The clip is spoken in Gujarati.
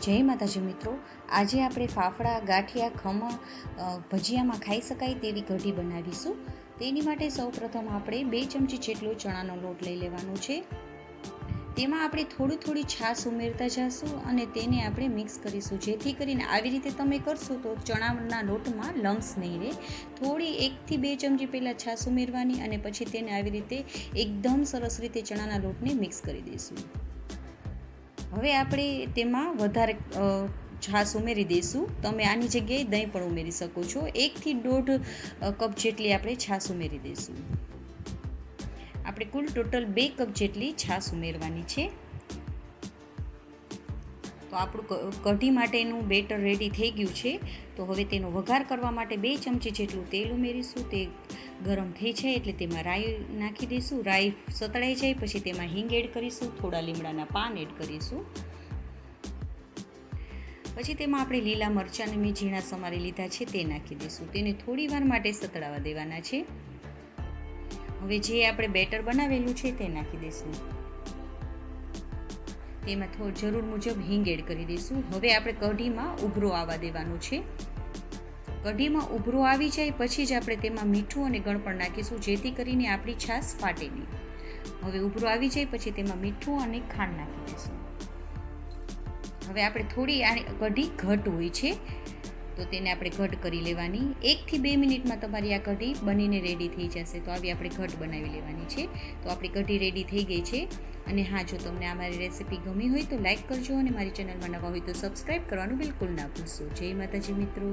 જય માતાજી મિત્રો, આજે આપણે ફાફડા, ગાંઠિયા, ખમણ, ભજીયામાં ખાઈ શકાય તેવી કઢી બનાવીશું. તેની માટે સૌપ્રથમ આપણે 2 ચમચી જેટલો ચણાનો લોટ લઈ લેવાનો છે. તેમાં આપણે થોડી છાશ ઉમેરતા જઈશું અને તેને આપણે મિક્સ કરીશું, જેથી કરીને આવી રીતે તમે કરશો તો ચણાના લોટમાં લમ્સ નહીં રહે. થોડી 1 થી 2 ચમચી પહેલાં છાશ ઉમેરવાની અને પછી તેને આવી રીતે એકદમ સરસ રીતે ચણાના લોટને મિક્સ કરી દઈશું. હવે આપણે તેમાં વધારે છાશ ઉમેરી દઈશું. તમે આની જગ્યાએ દહીં પણ ઉમેરી શકો છો. 1 થી 1.5 કપ જેટલી આપણે છાશ ઉમેરી દઈશું. આપણે કુલ ટોટલ 2 કપ જેટલી છાશ ઉમેરવાની છે. તો આપણું કઢી માટેનું બેટર રેડી થઈ ગયું છે. તો હવે તેનો વઘાર કરવા માટે 2 ચમચી જેટલું તેલ ઉમેરીશું. તે ગરમ થઈ જાય એટલે તેમાં રાઈ નાખી દઈશું. રાઈ સતળાઈ જાય પછી તેમાં હિંગ એડ કરીશું, થોડા લીમડાના પાન એડ કરીશું. પછી તેમાં આપણે લીલા મરચાંને મેં ઝીણા સમારી લીધા છે તે નાખી દઈશું. તેને થોડી વાર માટે સતળાવા દેવાના છે. હવે જે આપણે બેટર બનાવેલું છે તે નાખી દઈશું. તેમાં જરૂર મુજબ હિંગ એડ કરી દઈશું. હવે આપણે કઢીમાં ઉભરો આવવા દેવાનો છે. કઢીમાં ઉભરો આવી જાય પછી જ આપણે તેમાં મીઠું અને ગળપણ નાખીશું, જેથી કરીને આપણી છાશ ફાટે નહીં. હવે ઉભરો આવી જાય પછી તેમાં મીઠું અને ખાંડ નાખી દઈશું. હવે આપણે થોડી આ કઢી ઘટ હોય છે તો તેને આપણે ઘટ કરી લેવાની. 1 થી 2 મિનિટમાં તમારી આ કઢી બનીને રેડી થઈ જશે. તો આવી આપણે ઘટ બનાવી લેવાની છે. તો આપણી કઢી રેડી થઈ ગઈ છે. અને હા, જો તમને આ મારી રેસીપી ગમી હોય તો લાઈક કરજો અને મારી ચેનલમાં નવા હોય તો સબસ્ક્રાઈબ કરવાનું બિલકુલ ના ભૂલશો. જય માતાજી મિત્રો.